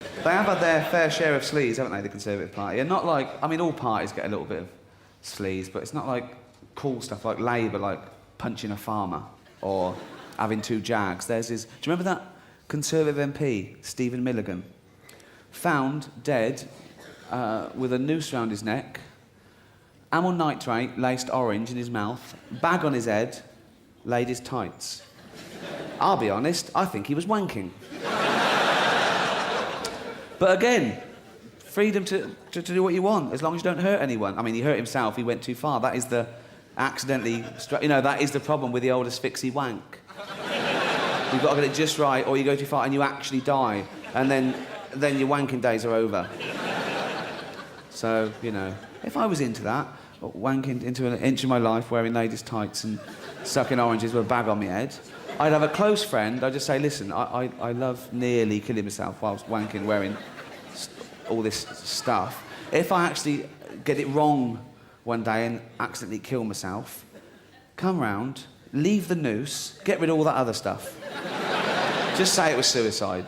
They have had their fair share of sleaze, haven't they, the Conservative Party? And not like, I mean, all parties get a little bit of sleaze, but it's not like cool stuff like Labour, like punching a farmer or having 2 Jags. Theirs is... Do you remember that Conservative MP, Stephen Milligan? Found dead with a noose round his neck, amyl nitrate laced orange in his mouth, bag on his head, laid his tights. I'll be honest, I think he was wanking. But again, freedom to do what you want, as long as you don't hurt anyone. I mean, he hurt himself, he went too far. That is the accidentally... You know, that is the problem with the old asphyxie wank. You've got to get it just right, or you go too far and you actually die. And then your wanking days are over. So, you know, if I was into that, wanking into an inch of my life, wearing ladies' tights and sucking oranges with a bag on my head, I'd have a close friend. I'd just say, listen, I love nearly killing myself whilst wanking, wearing all this stuff. If I actually get it wrong one day and accidentally kill myself, come round, leave the noose, get rid of all that other stuff. Just say it was suicide.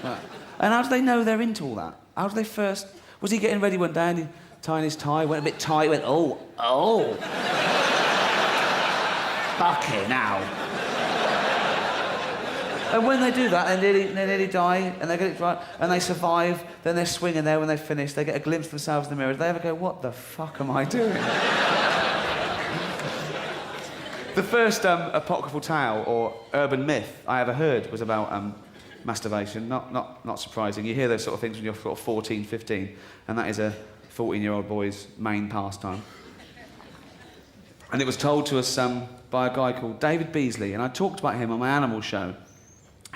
And how do they know they're into all that? How do they first... Was he getting ready one day and he tying his tie, went a bit tight, went, oh. Fucking hell. And when they do that, they nearly die, and they get it right, and they survive, then they're swinging there when they finish, they get a glimpse of themselves in the mirror. Do they ever go, what the fuck am I doing? The first apocryphal tale, or urban myth, I ever heard was about masturbation. Not surprising. You hear those sort of things when you're sort of 14, 15, and that is a 14-year-old boy's main pastime. And it was told to us by a guy called David Beasley, and I talked about him on my animal show.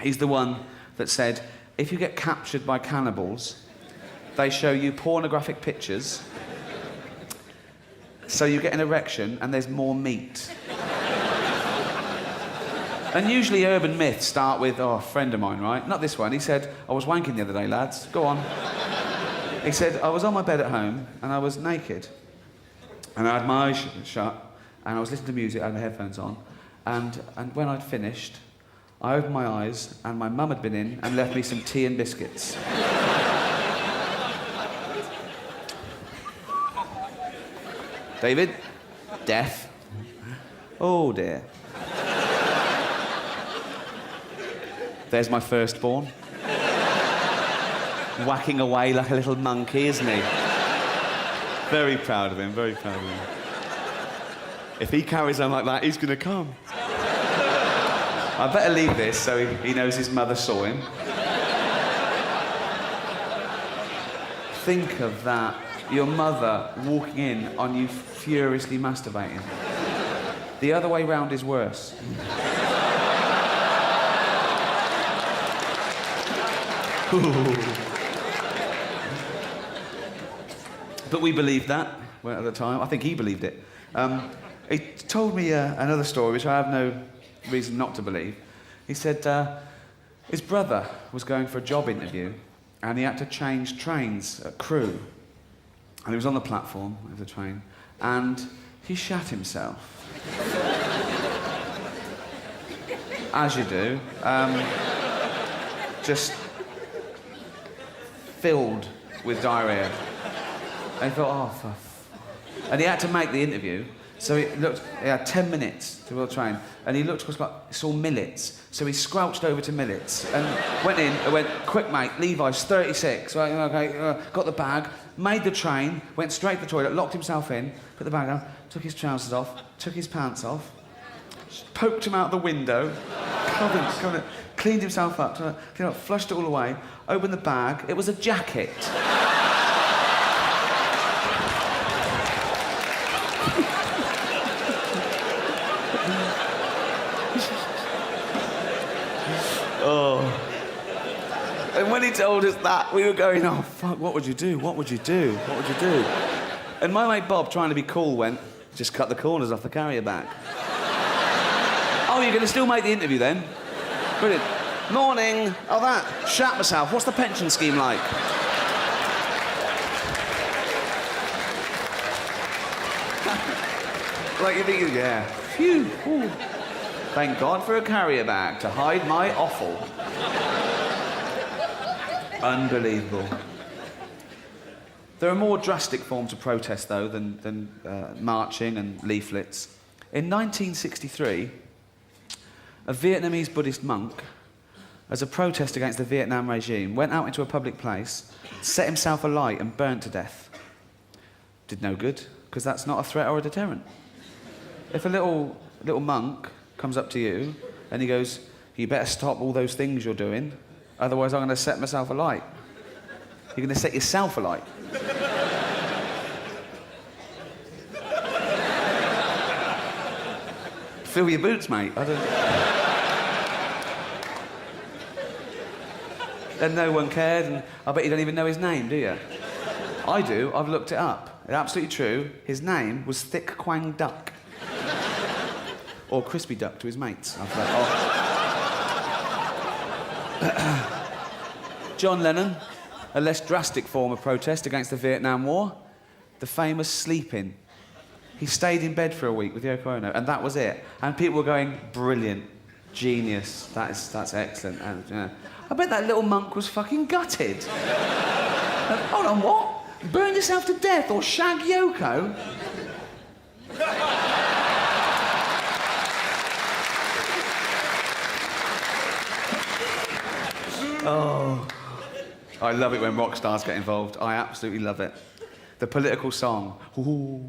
He's the one that said, if you get captured by cannibals, they show you pornographic pictures, so you get an erection and there's more meat. And usually urban myths start with, oh, a friend of mine, right? Not this one. He said, I was wanking the other day, lads. Go on. He said, I was on my bed at home and I was naked. And I had my eyes shut and I was listening to music, I had my headphones on. And when I'd finished, I opened my eyes and my mum had been in and left me some tea and biscuits. David, death. Oh dear. There's my firstborn. Whacking away like a little monkey, isn't he? Very proud of him, very proud of him. If he carries on like that, he's gonna come. I better leave this so he knows his mother saw him. Think of that. Your mother walking in on you furiously masturbating. The other way round is worse. But we believed that at the time. I think he believed it. He told me another story, which I have no reason not to believe. He said his brother was going for a job interview and he had to change trains at Crewe. And he was on the platform of the train and he shat himself. As you do. Just filled with diarrhea. And he thought, oh, and he had to make the interview. So he had 10 minutes to the train, and he looked across, he saw Millets. So he squelched over to Millets and went in and went, quick mate, Levi's 36. Right, okay, got the bag, made the train, went straight to the toilet, locked himself in, put the bag down, took his trousers off, took his pants off, poked him out the window, cleaned himself up, flushed it all away, opened the bag. It was a jacket. Oh. And when he told us that, we were going, oh, fuck, what would you do? What would you do? What would you do? And my mate Bob, trying to be cool, went, just cut the corners off the carrier bag. Oh, you're going to still make the interview then? Brilliant. Morning. Oh, that. Shat myself. What's the pension scheme like? Like you're thinking, yeah. Phew. Ooh. Thank God for a carrier bag to hide my offal. Unbelievable. There are more drastic forms of protest, though, than marching and leaflets. In 1963, a Vietnamese Buddhist monk, as a protest against the Vietnam regime, went out into a public place, set himself alight and burnt to death. Did no good, because that's not a threat or a deterrent. If a little monk comes up to you and he goes, you better stop all those things you're doing, otherwise I'm going to set myself alight. You're going to set yourself alight. Fill your boots, mate. Then no one cared, and I bet you don't even know his name, do you? I do. I've looked it up. It's absolutely true. His name was Thick Quang Duck. Or Crispy Duck to his mates. John Lennon, a less drastic form of protest against the Vietnam War, the famous sleep-in. He stayed in bed for a week with Yoko Ono, and that was it. And people were going, brilliant, genius, that's excellent. And, I bet that little monk was fucking gutted. Hold on, what? Burn yourself to death or shag Yoko? Oh, I love it when rock stars get involved. I absolutely love it. The political song. Ooh.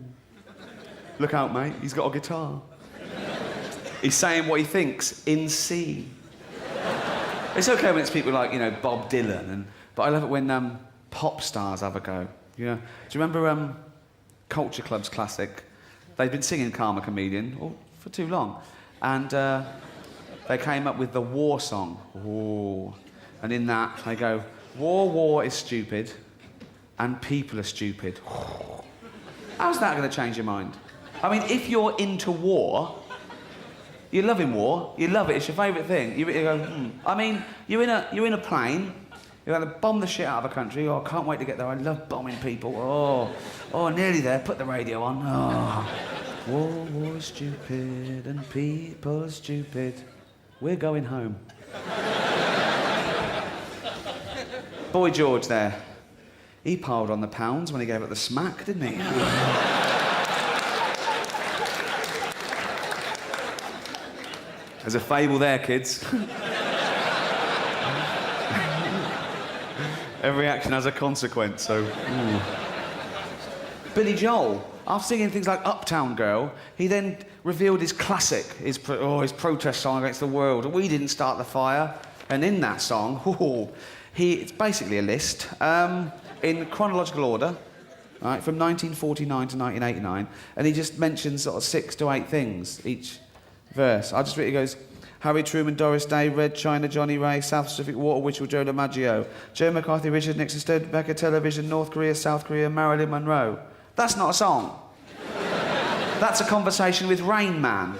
Look out, mate, he's got a guitar. He's saying what he thinks in C. It's okay when it's people like, Bob Dylan, but I love it when pop stars have a go. Do you remember Culture Club's classic? They'd been singing Karma Chameleon for too long, and they came up with the war song. Ooh. And in that, they go, war is stupid, and people are stupid. How's that going to change your mind? I mean, if you're into war, you're loving war, you love it, it's your favourite thing. You go, I mean, you're in a plane, you're going to bomb the shit out of a country. Oh, I can't wait to get there. I love bombing people. Oh, nearly there. Put the radio on. Oh, war is stupid and people are stupid. We're going home. Boy George there, he piled on the pounds when he gave it the smack, didn't he? There's a fable there, kids. Every action has a consequence, so... Ooh. Billy Joel, after singing things like Uptown Girl, he then revealed his classic, his protest song against the world. We didn't start the fire. And in that song, it's basically a list, in chronological order, right, from 1949 to 1989, and he just mentions sort of 6 to 8 things each verse. I just read it goes, Harry Truman, Doris Day, Red China, Johnny Ray, South Pacific Water, Witchell, Joe DiMaggio, Joe McCarthy, Richard Nixon, Studebaker, Television, North Korea, South Korea, Marilyn Monroe. That's not a song. That's a conversation with Rain Man.